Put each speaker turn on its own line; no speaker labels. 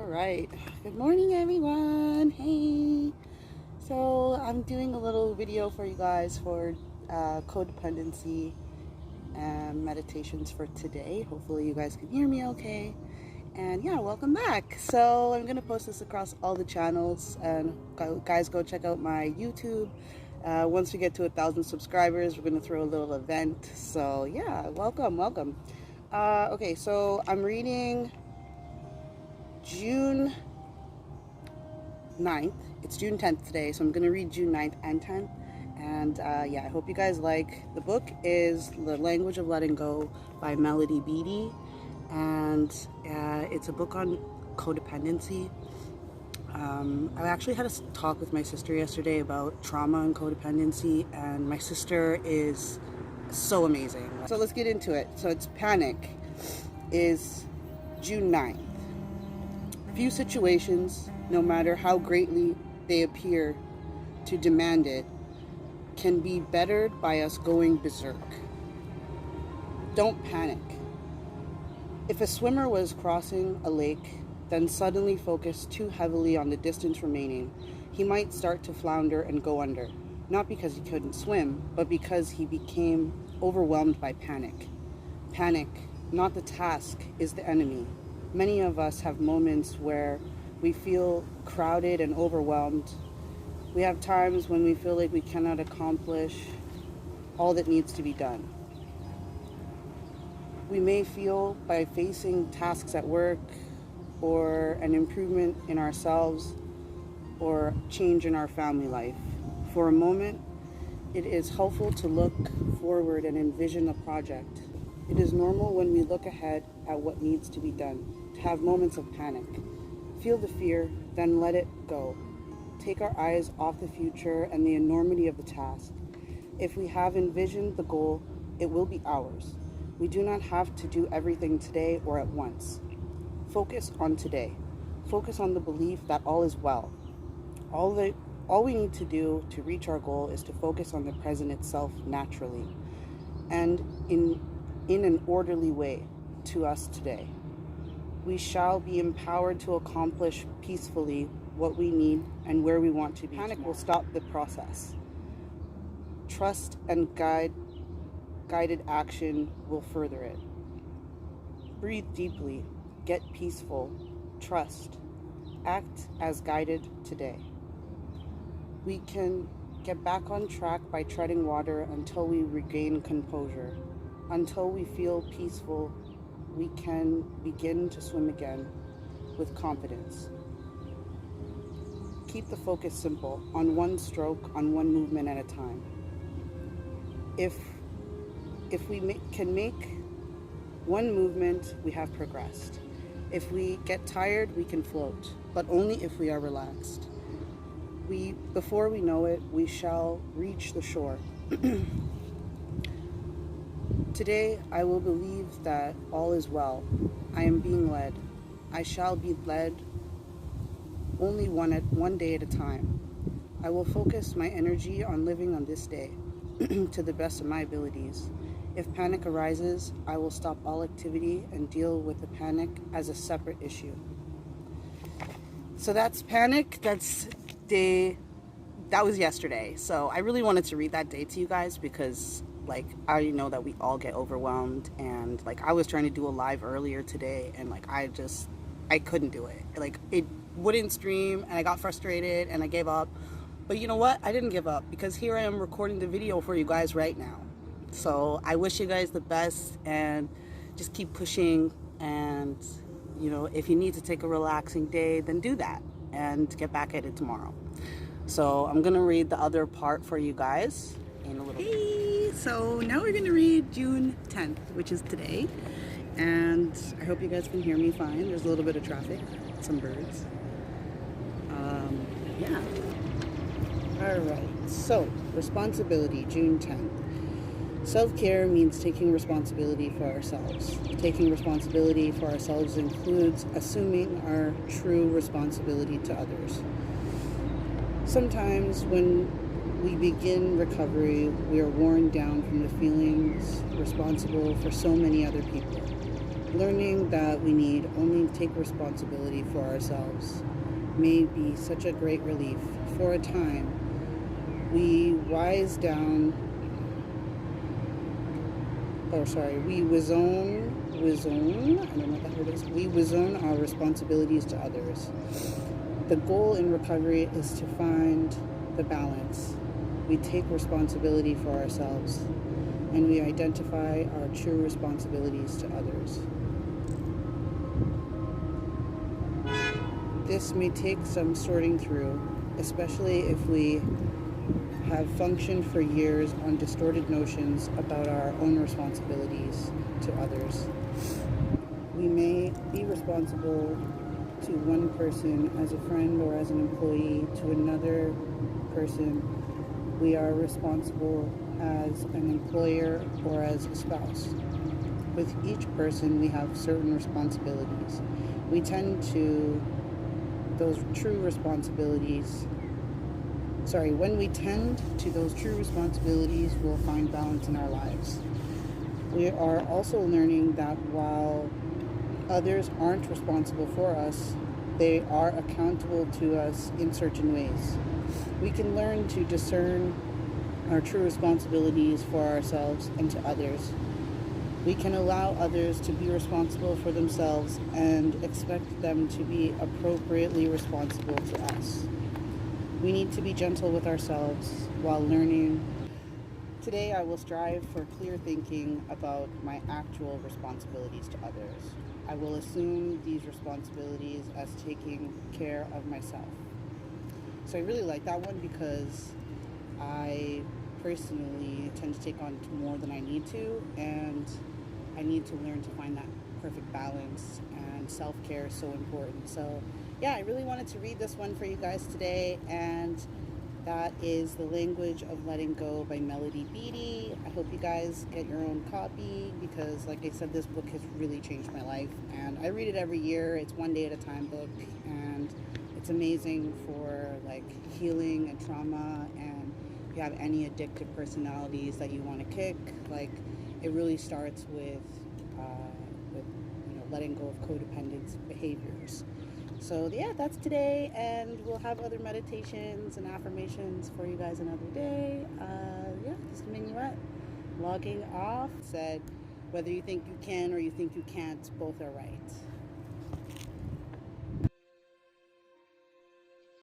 All right. Good morning, everyone. Hey. So I'm doing a little video for you guys for codependency and meditations for today. Hopefully you guys can hear me okay. And yeah, welcome back. So I'm going to post this across all the channels, and guys, go check out my YouTube. Once we get to 1,000 subscribers, we're going to throw a little event. So yeah, welcome. Okay, so I'm reading June 9th. It's June 10th today, so I'm going to read June 9th and 10th. And yeah, I hope you guys like. The book is The Language of Letting Go by Melody Beattie, and it's a book on codependency. I actually had a talk with my sister yesterday about trauma and codependency, and my sister is so amazing. So let's get into it. So it's Panic is June 9th. Few situations, no matter how greatly they appear to demand it, can be bettered by us going berserk. Don't panic. If a swimmer was crossing a lake, then suddenly focused too heavily on the distance remaining, he might start to flounder and go under, not because he couldn't swim, but because he became overwhelmed by panic. Panic, not the task, is the enemy. Many of us have moments where we feel crowded and overwhelmed. We have times when we feel like we cannot accomplish all that needs to be done. We may feel by facing tasks at work, or an improvement in ourselves, or change in our family life. For a moment, it is helpful to look forward and envision a project. It is normal when we look ahead at what needs to be done to have moments of panic. Feel the fear, then let it go. Take our eyes off the future and the enormity of the task. If we have envisioned the goal, it will be ours. We do not have to do everything today or at once. Focus on today. Focus on the belief that all is well. All we need to do to reach our goal is to focus on the present itself naturally and in an orderly way to us today. We shall be empowered to accomplish peacefully what we need and where we want to be. Panic will stop the process. Trust and guided action will further it. Breathe deeply. Get peaceful. Trust. Act as guided today. We can get back on track by treading water until we regain composure. Until we feel peaceful, we can begin to swim again with confidence. Keep the focus simple, on one stroke, on one movement at a time. If we can make one movement, we have progressed. If we get tired, we can float, but only if we are relaxed. Before we know it, we shall reach the shore. Today, I will believe that all is well. I am being led. I shall be led only one day at a time. I will focus my energy on living on this day to the best of my abilities. If panic arises, I will stop all activity and deal with the panic as a separate issue. So that's Panic. That was yesterday. So I really wanted to read that day to you guys because I already know that we all get overwhelmed, and I was trying to do a live earlier today, and I couldn't do it. It wouldn't stream, and I got frustrated and I gave up. But you know what? I didn't give up, because here I am recording the video for you guys right now. So I wish you guys the best, and just keep pushing. And if you need to take a relaxing day, then do that and get back at it tomorrow. So I'm gonna read the other part for you guys in a little bit. Hey, so now we're gonna read June 10th, which is today. And I hope you guys can hear me fine. There's a little bit of traffic, some birds. Yeah. All right, so responsibility, June 10th. Self-care means taking responsibility for ourselves. Taking responsibility for ourselves includes assuming our true responsibility to others. Sometimes when we begin recovery, we are worn down from the feelings responsible for so many other people. Learning that we need only take responsibility for ourselves may be such a great relief. For a time, we wise down, we wizone, I don't know what that word is, we wizone our responsibilities to others. The goal in recovery is to find the balance. We take responsibility for ourselves and we identify our true responsibilities to others. This may take some sorting through, especially if we have functioned for years on distorted notions about our own responsibilities to others. We may be responsible to one person as a friend or as an employee, to another person we are responsible as an employer or as a spouse. With each person we have certain responsibilities. We tend to those true responsibilities when we tend to those true responsibilities, we'll find balance in our lives. We are also learning that while others aren't responsible for us, they are accountable to us in certain ways. We can learn to discern our true responsibilities for ourselves and to others. We can allow others to be responsible for themselves and expect them to be appropriately responsible to us. We need to be gentle with ourselves while learning. Today I will strive for clear thinking about my actual responsibilities to others. I will assume these responsibilities as taking care of myself. So I really like that one because I personally tend to take on more than I need to, and I need to learn to find that perfect balance, and self-care is so important. So yeah, I really wanted to read this one for you guys today, and that is The Language of Letting Go by Melody Beattie. I hope you guys get your own copy because, like I said, this book has really changed my life, and I read it every year. It's one day at a time book, and it's amazing for like healing and trauma, and if you have any addictive personalities that you want to kick, like it really starts with letting go of codependent behaviors. So yeah, that's today, and we'll have other meditations and affirmations for you guys another day. This is Minuet logging off. Said, whether you think you can or you think you can't, both are right.